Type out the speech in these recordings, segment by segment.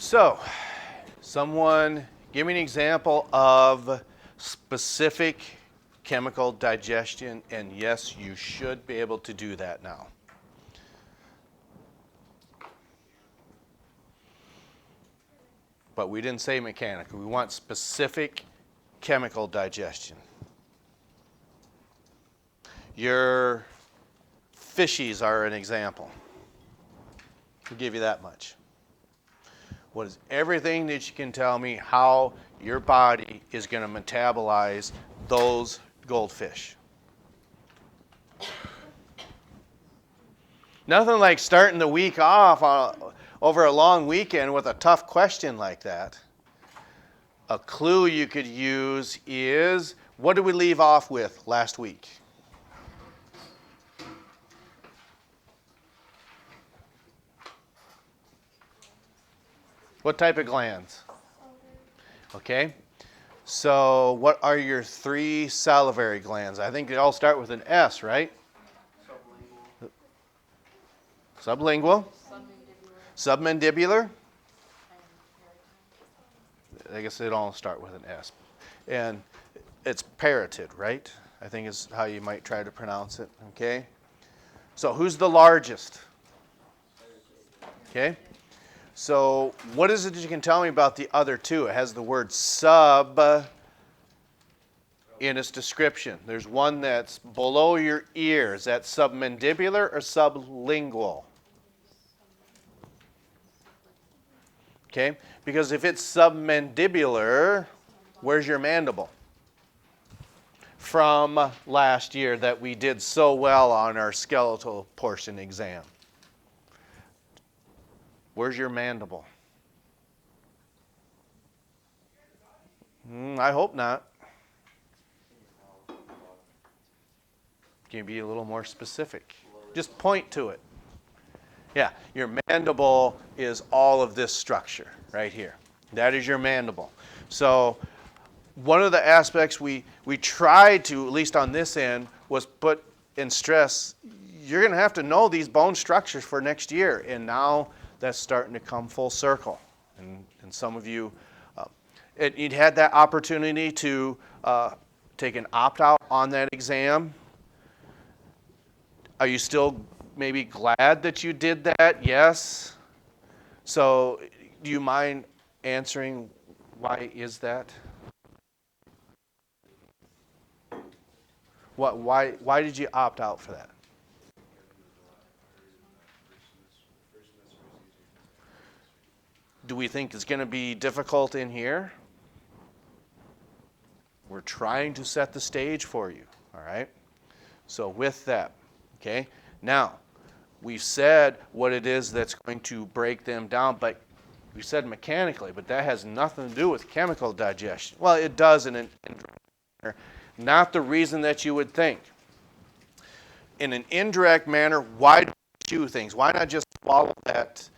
So, someone give me an example of specific chemical digestion, and yes, you should be able to do that now. But we didn't say mechanical. We want specific chemical digestion. Your fishies are an example. I'll give you that much. What is everything that you can tell me how your body is going to metabolize those goldfish? Nothing like starting the week off over a long weekend with a tough question like that. A clue you could use is, what did we leave off with last week? What type of glands? Okay. So what are your three salivary glands? I think they all start with an S, right? Sublingual. Submandibular. I guess they all start with an S. And it's parotid, right? I think is how you might try to pronounce it. Okay. So who's the largest? Okay. So what is it that you can tell me about the other two? It has the word sub in its description. There's one that's below your ear. Is that submandibular or sublingual? Okay, because if it's submandibular, where's your mandible? From last year that we did so well on our skeletal portion exam. Where's your mandible? I hope not. Can you be a little more specific? Just point to it. Yeah, your mandible is all of this structure right here. That is your mandible. So one of the aspects we tried to, at least on this end, was put in stress, you're going to have to know these bone structures for next year. And now that's starting to come full circle. And some of you, you'd had that opportunity to take an opt-out on that exam. Are you still maybe glad that you did that? Yes. So do you mind answering why is that? Why did you opt out for that? Do we think it's going to be difficult in here? We're trying to set the stage for you, all right? So with that, okay, now we've said what it is that's going to break them down, but we said mechanically, but that has nothing to do with chemical digestion. Well, it does in an indirect manner, not the reason that you would think. In an indirect manner, why do we chew things? Why not just swallow that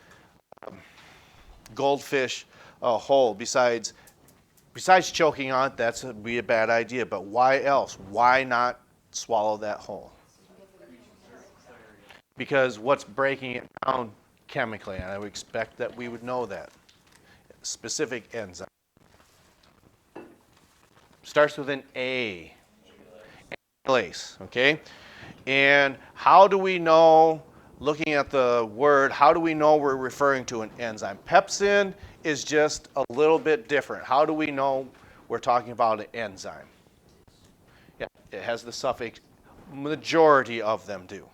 goldfish whole? Besides choking on it, that's would be a bad idea. But why else? Why not swallow that whole? Because what's breaking it down chemically, and I would expect that we would know that. Specific enzyme. Starts with an A. Amylase, okay? And how do we know, looking at the word, how do we know we're referring to an enzyme? Pepsin is just a little bit different. How do we know we're talking about an enzyme? Yeah, it has the suffix, majority of them do.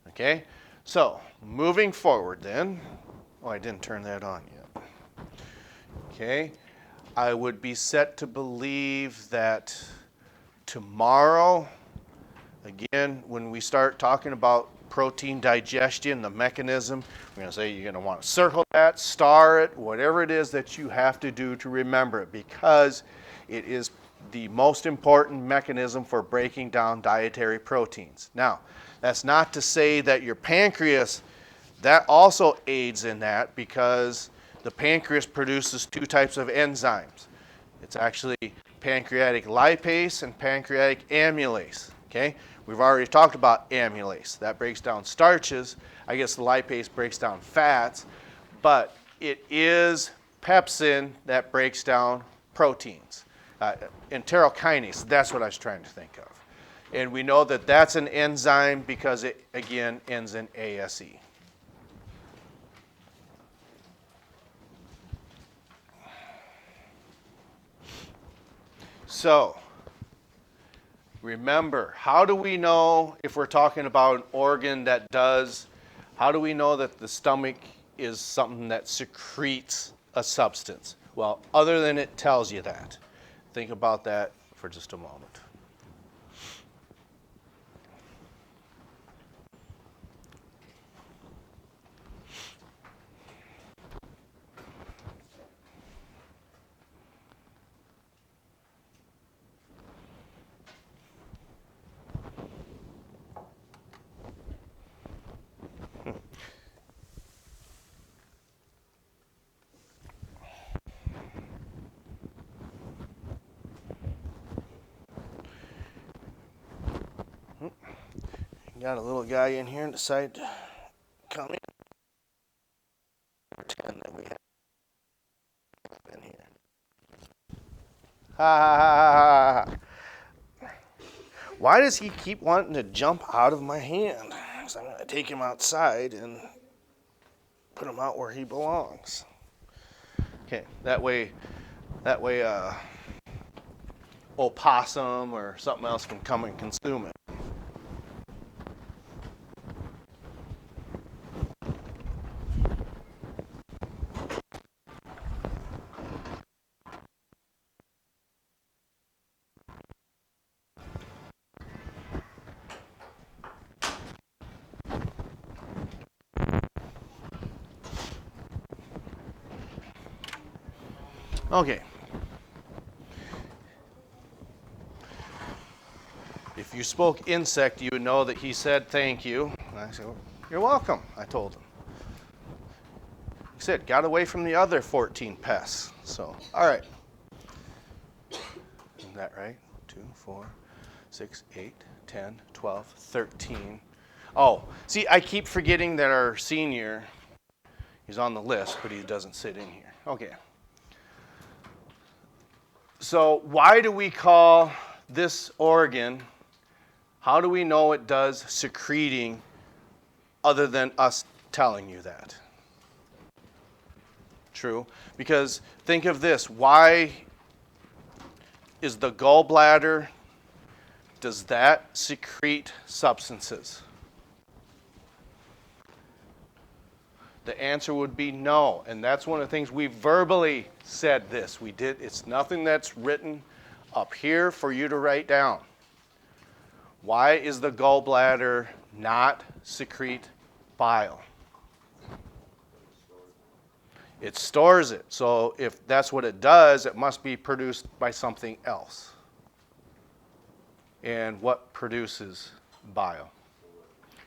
Okay, so moving forward then, oh, I didn't turn that on yet. Okay, I would be set to believe that tomorrow, again, when we start talking about protein digestion, the mechanism, we're going to say you're going to want to circle that, star it, whatever it is that you have to do to remember it, because it is the most important mechanism for breaking down dietary proteins. Now, that's not to say that your pancreas, that also aids in that, because the pancreas produces two types of enzymes. It's actually pancreatic lipase and pancreatic amylase. Okay? We've already talked about amylase. That breaks down starches. I guess the lipase breaks down fats. But it is pepsin that breaks down proteins. Enterokinase, that's what I was trying to think of. And we know that that's an enzyme because it, again, ends in ASE. So, remember, how do we know if we're talking about an organ that does, how do we know that the stomach is something that secretes a substance? Well, other than it tells you that. Think about that for just a moment. Got a little guy in here and decided to come in. Pretend that we have been here. Ha ha ha ha ha. Why does he keep wanting to jump out of my hand? Because I'm going to take him outside and put him out where he belongs. Okay, that way, opossum or something else can come and consume it. Okay. If you spoke insect, you would know that he said thank you. And I said, well, you're welcome, I told him. He said, got away from the other 14 pests. So, all right. Isn't that right? 2, 4, 6, 8, 10, 12, 13. Oh, see, I keep forgetting that our senior, he's on the list, but he doesn't sit in here. Okay. So why do we call this organ, how do we know it does secreting other than us telling you that? True. Because think of this. Why is the gallbladder, does that secrete substances? The answer would be no. And that's one of the things we verbally said this. We did. It's nothing that's written up here for you to write down. Why is the gallbladder not secrete bile? It stores it. So if that's what it does, it must be produced by something else. And what produces bile?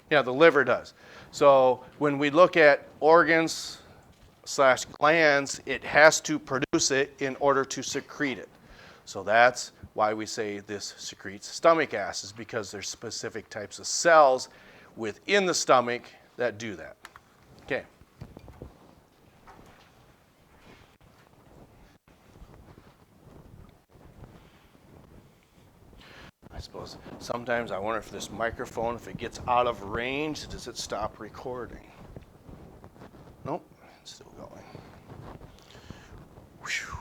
Yeah, the liver does. So when we look at organs / glands, it has to produce it in order to secrete it. So that's why we say this secretes stomach acids, because there's specific types of cells within the stomach that do that. Okay. I suppose sometimes I wonder if this microphone, if it gets out of range, does it stop recording? Nope, it's still going. Whew.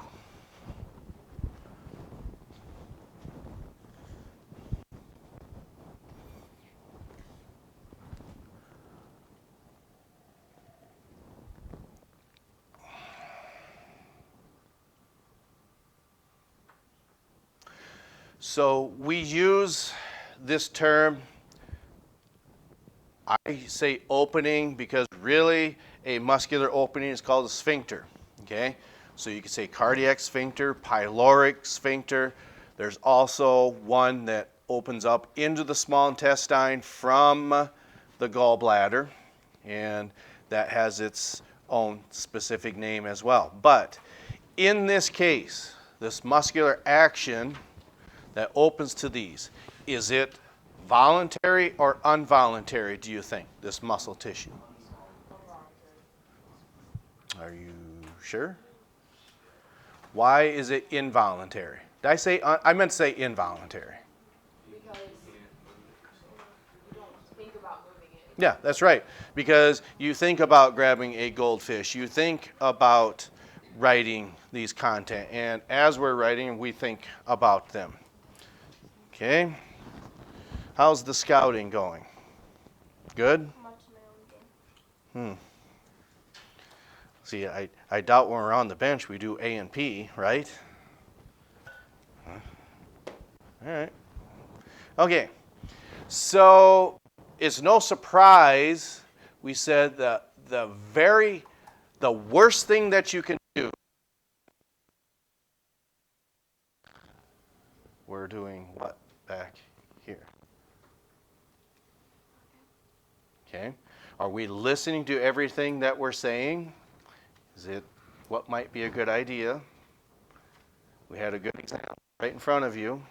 So we use this term, I say opening because really a muscular opening is called a sphincter, okay? So you could say cardiac sphincter, pyloric sphincter. There's also one that opens up into the small intestine from the gallbladder, and that has its own specific name as well. But in this case, this muscular action that opens to these, is it voluntary or involuntary, do you think, this muscle tissue? Are you sure? Why is it involuntary? Did I say, I meant to say involuntary. Because you don't think about moving it. Yeah, that's right. Because you think about grabbing a goldfish. You think about writing these content. And as we're writing, we think about them. Okay? How's the scouting going? Good? See, I doubt when we're on the bench we do A&P, right? All right. Okay. So it's no surprise we said that the worst thing that you can do, we're doing what back here? Okay. Are we listening to everything that we're saying? Is it what might be a good idea? We had a good example right in front of you.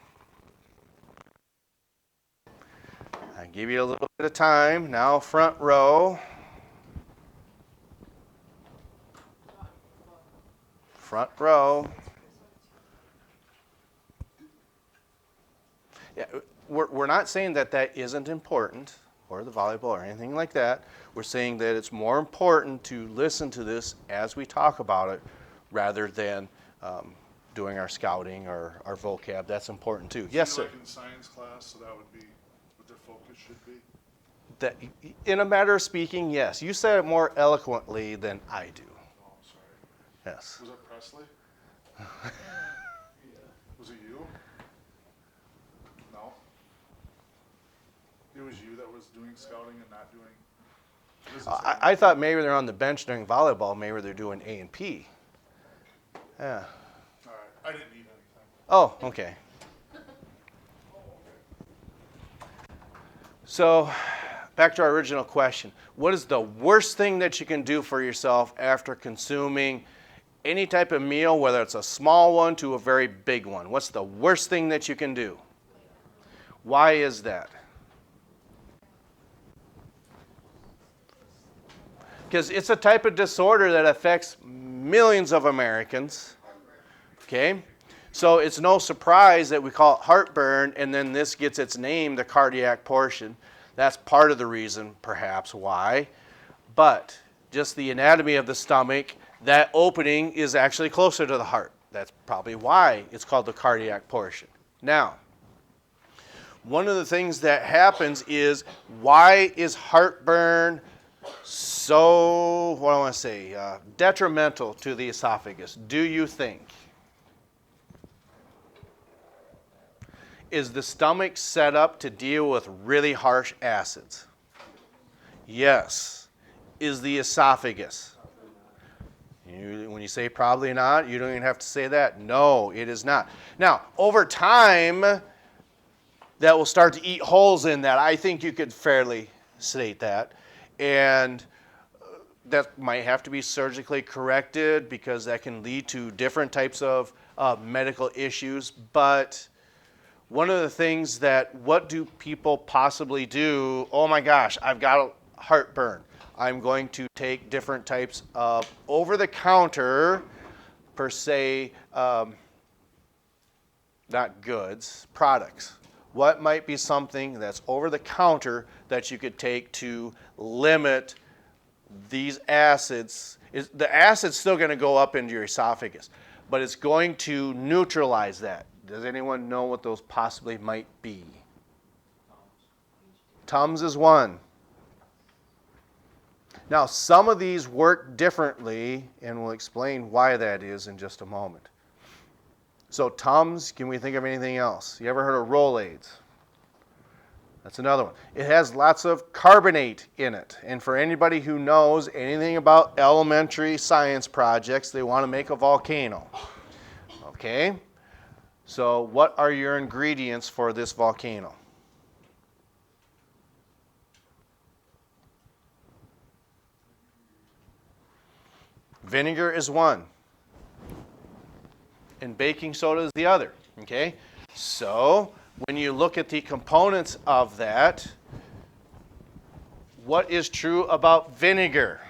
I give you a little bit of time. Now front row. Front row. Yeah, we're not saying that that isn't important, or the volleyball or anything like that. We're saying that it's more important to listen to this as we talk about it rather than doing our scouting or our vocab. That's important too. Yes, sir. Like in science class, so that would be what their focus should be? That, in a matter of speaking, yes. You said it more eloquently than I do. Oh, I'm sorry. Yes. Was it Presley? Was it you? No? It was you that was doing scouting and not doing... I thought maybe they're on the bench during volleyball. Maybe they're doing A&P. Yeah. All right. I didn't need anything. Oh, okay. So, back to our original question. What is the worst thing that you can do for yourself after consuming any type of meal, whether it's a small one to a very big one? What's the worst thing that you can do? Why is that? Because it's a type of disorder that affects millions of Americans. Okay? So it's no surprise that we call it heartburn, and then this gets its name, the cardiac portion. That's part of the reason, perhaps, why. But just the anatomy of the stomach, that opening is actually closer to the heart. That's probably why it's called the cardiac portion. Now, one of the things that happens is, why is heartburn so, what do I want to say, detrimental to the esophagus, do you think? Is the stomach set up to deal with really harsh acids? Yes. Is the esophagus? When you say probably not, you don't even have to say that. No, it is not. Now, over time, that will start to eat holes in that. I think you could fairly state that. And that might have to be surgically corrected because that can lead to different types of medical issues. But one of the things that, what do people possibly do? Oh my gosh, I've got a heartburn. I'm going to take different types of over-the-counter, per se, not goods, products. What might be something that's over-the-counter that you could take to limit these acids? The acid's still going to go up into your esophagus, but it's going to neutralize that. Does anyone know what those possibly might be? Tums is one. Now, some of these work differently, and we'll explain why that is in just a moment. So Tums, can we think of anything else? You ever heard of Rolaids? That's another one. It has lots of carbonate in it. And for anybody who knows anything about elementary science projects, they want to make a volcano. Okay? So what are your ingredients for this volcano? Vinegar is one, and baking soda is the other, okay? So when you look at the components of that, what is true about vinegar?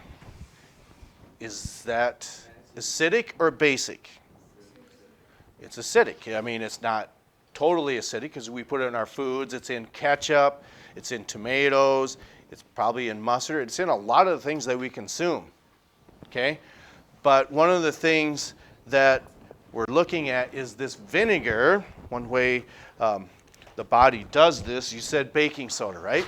Is that acidic or basic? It's acidic. I mean, it's not totally acidic because we put it in our foods. It's in ketchup. It's in tomatoes. It's probably in mustard. It's in a lot of the things that we consume. Okay? But one of the things that we're looking at is this vinegar. One way the body does this, you said baking soda, right?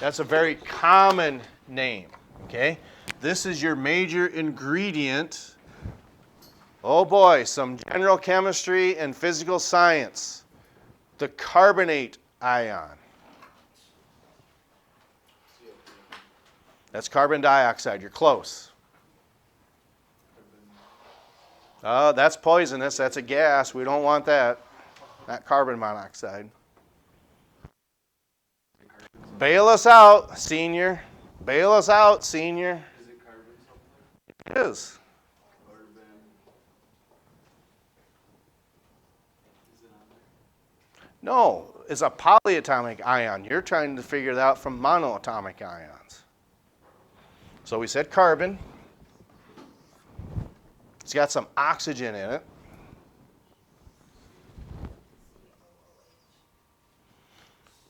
That's a very common name. Okay? This is your major ingredient. Oh boy, some general chemistry and physical science. The carbonate ion. That's carbon dioxide. You're close. Oh, that's poisonous. That's a gas. We don't want that. Not carbon monoxide. Bail us out, senior. Bail us out, senior. Is it carbon something? It is. Carbon. Is it on there? No, it's a polyatomic ion. You're trying to figure it out from monoatomic ions. So we said carbon. It's got some oxygen in it.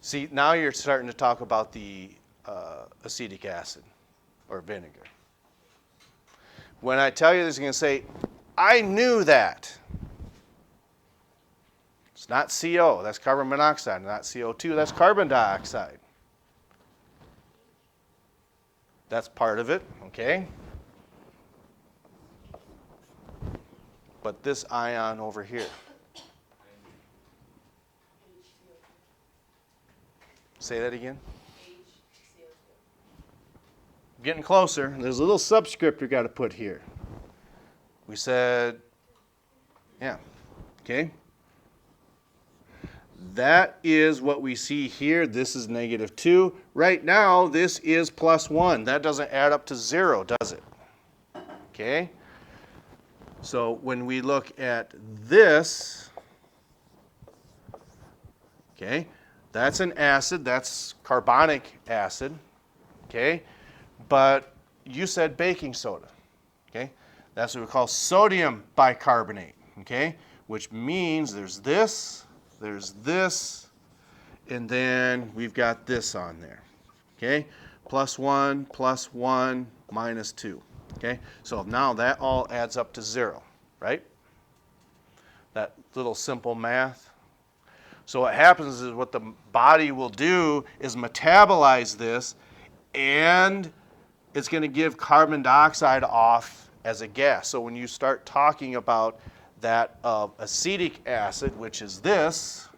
See, now you're starting to talk about the acetic acid or vinegar. When I tell you this, you're going to say, I knew that. It's not CO, that's carbon monoxide, not CO2, that's carbon dioxide. That's part of it, okay? But this ion over here. Say that again. Getting closer. There's a little subscript you got to put here. We said, yeah, okay. That is what we see here. This is -2. Right now, this is +1. That doesn't add up to 0, does it? Okay. So when we look at this, okay, that's an acid. That's carbonic acid. Okay. But you said baking soda. Okay. That's what we call sodium bicarbonate. Okay. Which means there's this, and then we've got this on there. Okay. +1, +1, -2. Okay. So now that all adds up to 0, right? That little simple math. So what happens is what the body will do is metabolize this, and it's going to give carbon dioxide off as a gas. So when you start talking about that acetic acid, which is this,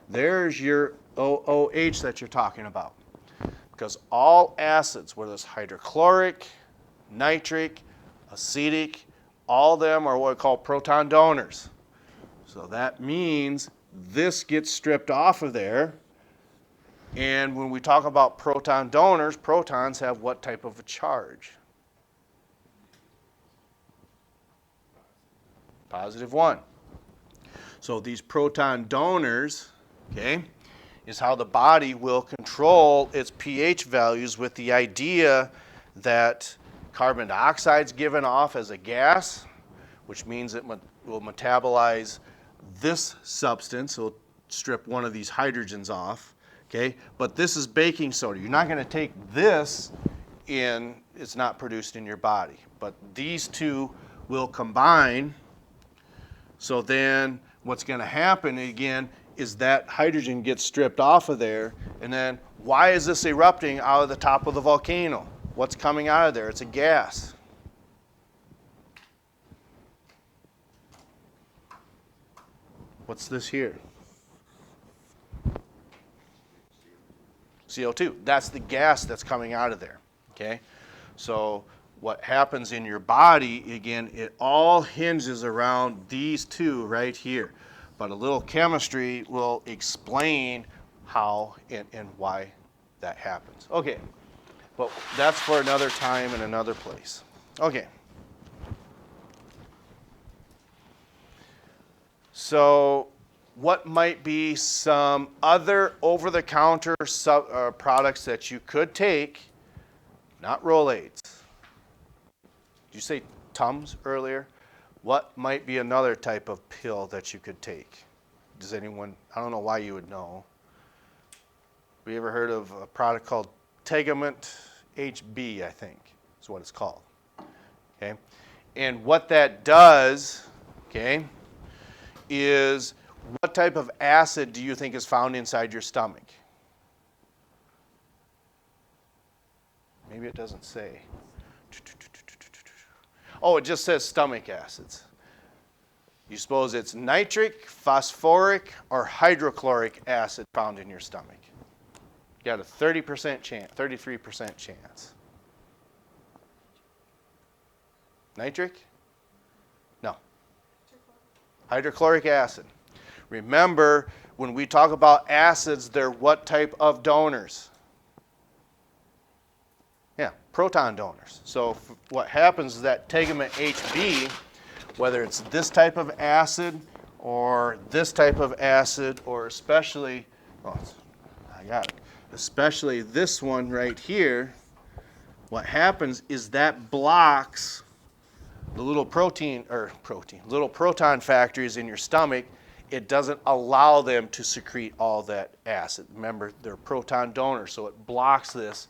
there's your OOH that you're talking about. Because all acids, whether it's hydrochloric, nitric, acetic, all of them are what we call proton donors. So that means this gets stripped off of there. And when we talk about proton donors, protons have what type of a charge? +1. So these proton donors, okay, is how the body will control its pH values with the idea that carbon dioxide is given off as a gas, which means it will metabolize this substance. It'll strip one of these hydrogens off. Okay, but this is baking soda. You're not going to take this in, it's not produced in your body. But these two will combine. So then what's going to happen again is that hydrogen gets stripped off of there. And then why is this erupting out of the top of the volcano? What's coming out of there? It's a gas. What's this here? CO2. That's the gas that's coming out of there. Okay? So what happens in your body, again, it all hinges around these two right here. But a little chemistry will explain how and why that happens. Okay. But that's for another time and another place. Okay. So what might be some other over-the-counter products that you could take not Rolaids. Did you say Tums earlier? What might be another type of pill that you could take? Does anyone, I don't know why you would know. Have you ever heard of a product called Tegament HB, I think is what it's called. Okay? And what that does, okay, is what type of acid do you think is found inside your stomach? Maybe it doesn't say. Oh, it just says stomach acids. You suppose it's nitric, phosphoric, or hydrochloric acid found in your stomach? You got a 30% chance, 33% chance. Nitric? No. Hydrochloric acid. Remember, when we talk about acids, they're what type of donors? Yeah, proton donors. So what happens is that Tegament HB, whether it's this type of acid or this type of acid, or especially, oh, I got it, especially this one right here, what happens is that blocks the little little proton factories in your stomach. It doesn't allow them to secrete all that acid. Remember, they're proton donors, so it blocks this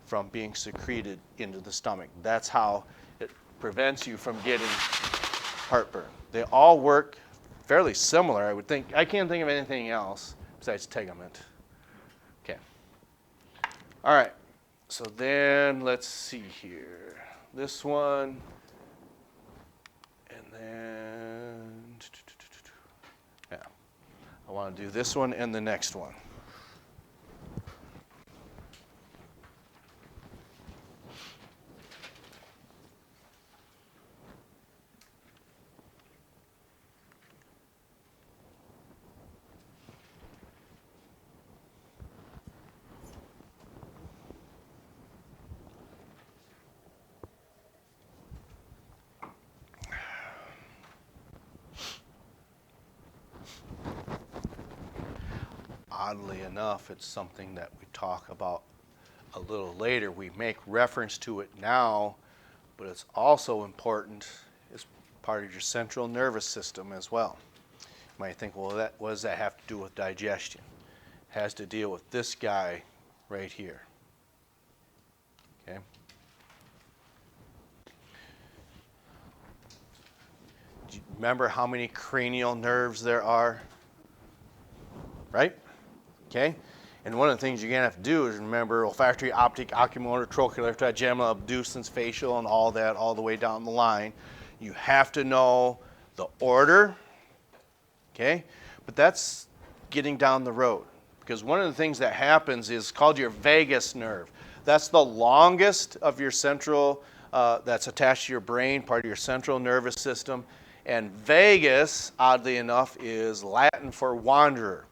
from being secreted into the stomach. That's how it prevents you from getting heartburn. They all work fairly similar, I would think. I can't think of anything else besides Tegament. Okay. All right. So then let's see here. This one. And then, yeah. I want to do this one and the next one. Oddly enough, it's something that we talk about a little later. We make reference to it now, but it's also important as part of your central nervous system as well. You might think, well, what does that have to do with digestion? It has to deal with this guy right here. Okay? Do you remember how many cranial nerves there are? Right? Okay? And one of the things you're going to have to do is remember olfactory, optic, oculomotor, trochlear, trigeminal, abducens, facial, and all that, all the way down the line. You have to know the order, okay? But that's getting down the road. Because one of the things that happens is called your vagus nerve. That's the longest of your central, that's attached to your brain, part of your central nervous system. And vagus, oddly enough, is Latin for wanderer.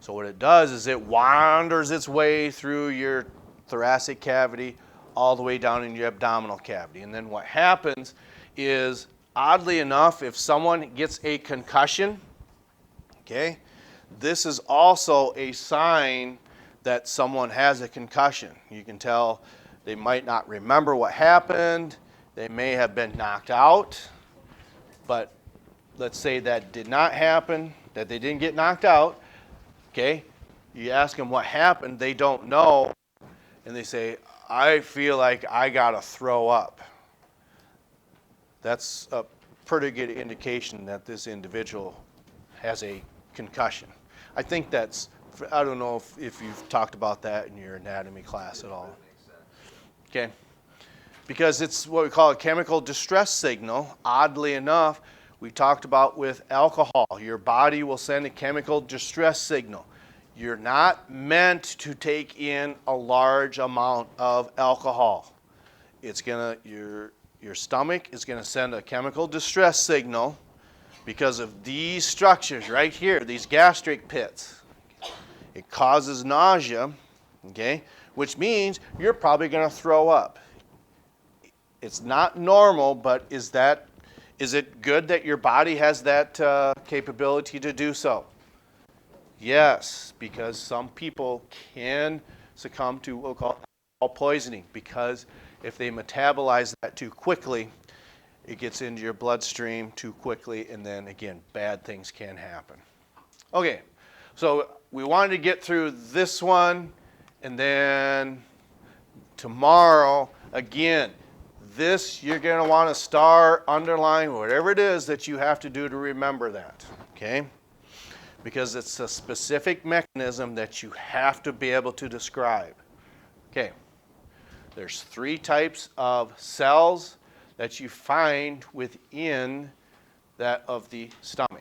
So what it does is it wanders its way through your thoracic cavity all the way down in your abdominal cavity. And then what happens is, oddly enough, if someone gets a concussion, okay, this is also a sign that someone has a concussion. You can tell they might not remember what happened. They may have been knocked out. But let's say that did not happen, that they didn't get knocked out. Okay, you ask them what happened, they don't know, and they say, I feel like I gotta throw up. That's a pretty good indication that this individual has a concussion. I think that's, I don't know if you've talked about that in your anatomy class at all. Okay, because it's what we call a chemical distress signal. Oddly enough, we talked about with alcohol. Your body will send a chemical distress signal. You're not meant to take in a large amount of alcohol. It's gonna, your stomach is gonna send a chemical distress signal because of these structures right here, these gastric pits. It causes nausea, okay, which means you're probably gonna throw up. It's not normal, but is it good that your body has that capability to do so? Yes, because some people can succumb to what we'll call called poisoning, because if they metabolize that too quickly, it gets into your bloodstream too quickly, and then again, bad things can happen. Okay, so we wanted to get through this one, and then tomorrow, again, this you're going to want to star, underline, whatever it is that you have to do to remember that, okay? Because it's a specific mechanism that you have to be able to describe. Okay, there's 3 types of cells that you find within that of the stomach.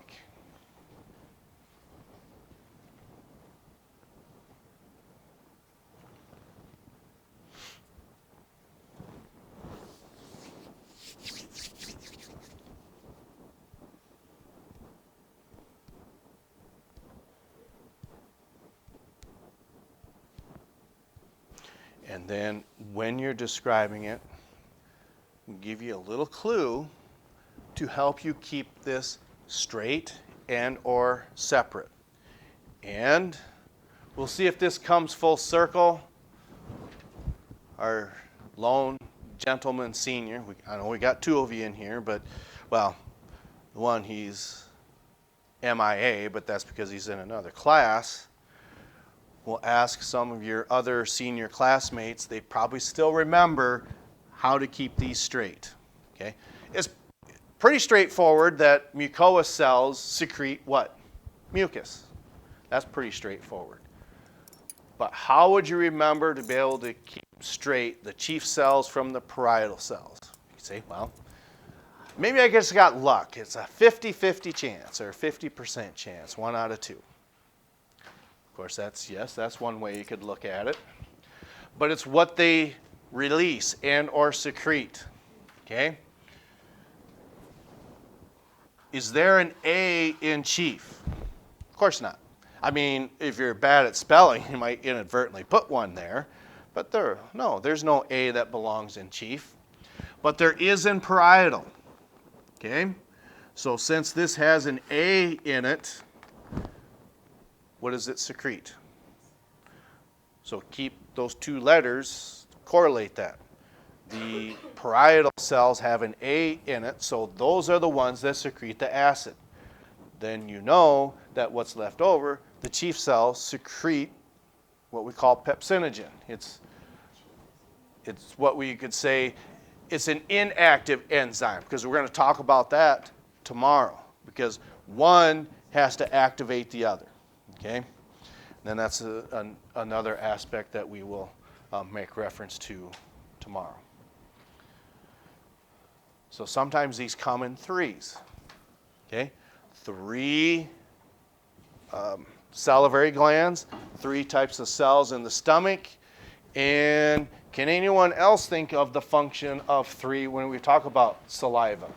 And then when you're describing it, we'll give you a little clue to help you keep this straight and or separate. And we'll see if this comes full circle. Our lone gentleman senior, I know we got 2 of you in here, but, well, the one he's MIA, but that's because he's in another class. We'll ask some of your other senior classmates. They probably still remember how to keep these straight. Okay? It's pretty straightforward that mucous cells secrete what? Mucus. That's pretty straightforward. But how would you remember to be able to keep straight the chief cells from the parietal cells? You say, well, maybe I just got luck. It's a 50-50 chance or a 50% chance, 1 out of 2. Of course, that's one way you could look at it. But it's what they release and or secrete. Okay? Is there an A in chief? Of course not. I mean, if you're bad at spelling, you might inadvertently put one there. But there's no A that belongs in chief. But there is in parietal. Okay? So since this has an A in it, what does it secrete? So keep those 2 letters, correlate that. The parietal cells have an A in it, so those are the ones that secrete the acid. Then you know that what's left over, the chief cells secrete what we call pepsinogen. It's what we could say, it's an inactive enzyme, because we're going to talk about that tomorrow, because one has to activate the other. Okay? Then that's another aspect that we will make reference to tomorrow. So sometimes these come in 3s. Okay? 3 salivary glands, 3 types of cells in the stomach. And can anyone else think of the function of 3 when we talk about saliva?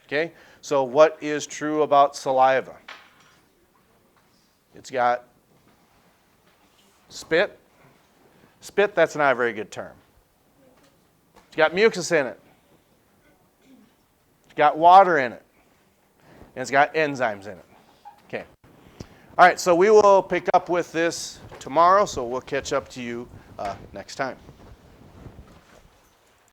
Okay? So what is true about saliva? It's got spit. Spit, that's not a very good term. It's got mucus in it. It's got water in it. And it's got enzymes in it. Okay. All right, so we will pick up with this tomorrow, so we'll catch up to you next time.